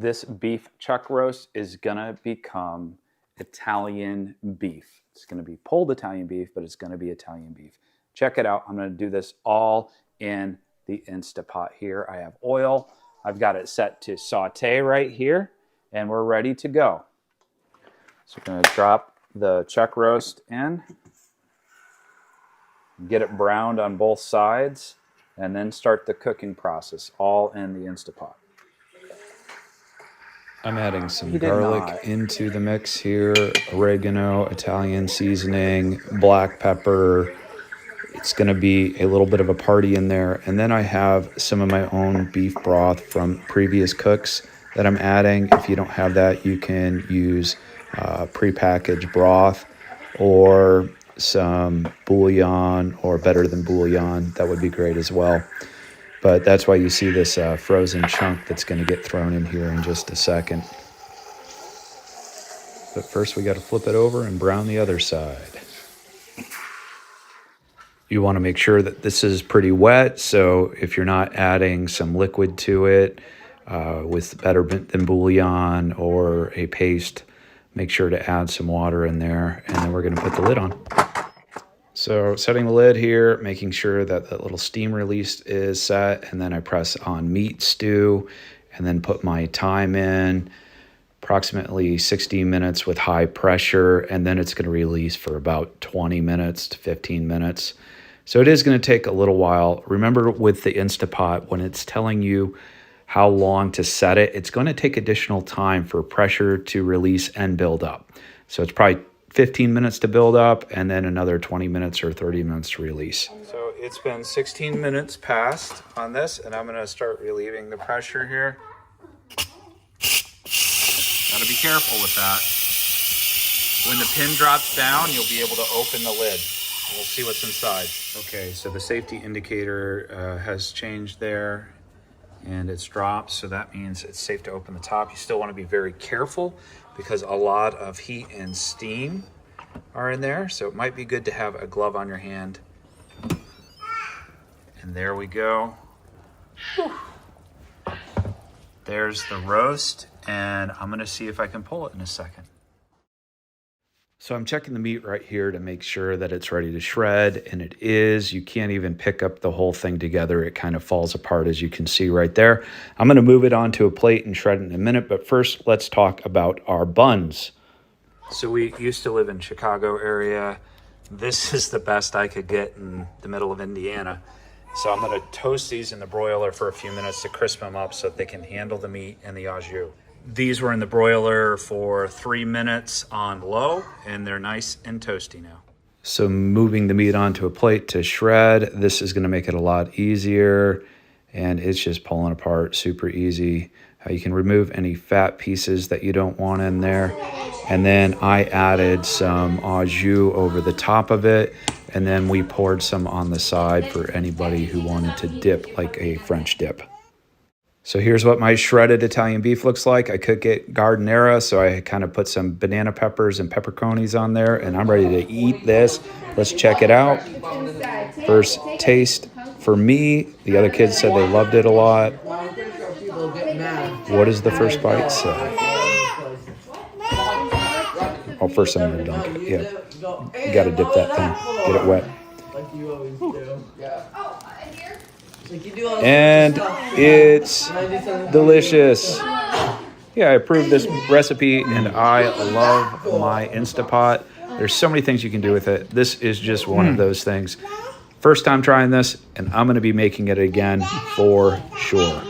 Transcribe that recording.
This beef chuck roast is gonna become Italian beef. It's gonna be pulled Italian beef, but it's gonna be Italian beef. Check it out. I'm gonna do this all in the Instapot here. I have oil. I've got it set to saute right here, and we're ready to go. So we're gonna drop the chuck roast in, get it browned on both sides, and then start the cooking process all in the Instapot. I'm adding some garlic into the mix here, oregano, Italian seasoning, black pepper. It's going to be a little bit of a party in there. And then I have some of my own beef broth from previous cooks that I'm adding. If you don't have that, you can use prepackaged broth or some bouillon, or better than bouillon. That would be great as well. But that's why you see this frozen chunk that's going to get thrown in here in just a second. But first we got to flip it over and brown the other side. You want to make sure that this is pretty wet, so if you're not adding some liquid to it with better than bouillon or a paste, make sure to add some water in there, and then we're going to put the lid on. So setting the lid here, making sure that that little steam release is set, and then I press on meat stew and then put my time in, approximately 60 minutes with high pressure, and then it's going to release for about 20 minutes to 15 minutes. So it is going to take a little while. Remember with the Instapot, when it's telling you how long to set it, it's going to take additional time for pressure to release and build up. So it's probably 15 minutes to build up, and then another 20 minutes or 30 minutes to release. So it's been 16 minutes past on this, and I'm going to start relieving the pressure here. Got to be careful with that. When the pin drops down, you'll be able to open the lid. We'll see what's inside. Okay, so the safety indicator has changed there, and it's dropped, so that means it's safe to open the top. You still want to be very careful because a lot of heat and steam are in there, so it might be good to have a glove on your hand. And there we go. Whew. There's the roast, and I'm gonna see if I can pull it in a second. So I'm checking the meat right here to make sure that it's ready to shred, and it is. You can't even pick up the whole thing together. It kind of falls apart, as you can see right there. I'm going to move it onto a plate and shred it in a minute, but first let's talk about our buns. So we used to live in Chicago area. This is the best I could get in the middle of Indiana. So I'm going to toast these in the broiler for a few minutes to crisp them up so that they can handle the meat and the au jus. These were in the broiler for 3 minutes on low, and they're nice and toasty now. So moving the meat onto a plate to shred, this is going to make it a lot easier, and it's just pulling apart super easy. You can remove any fat pieces that you don't want in there. And then I added some au jus over the top of it, and then we poured some on the side for anybody who wanted to dip like a French dip. So here's what my shredded Italian beef looks like. I could get giardiniera, so I kind of put some banana peppers and pepperonis on there, and I'm ready to eat this. Let's check it out. First taste for me. The other kids said they loved it a lot. What does the first bite say? Oh, first I'm gonna dunk it. Yeah, you gotta dip that thing. Get it wet. Like you always do. Yeah. And it's delicious. Yeah, I approved this recipe, and I love my Instapot. There's so many things you can do with it. This is just one of those things. First time trying this, and I'm going to be making it again for sure.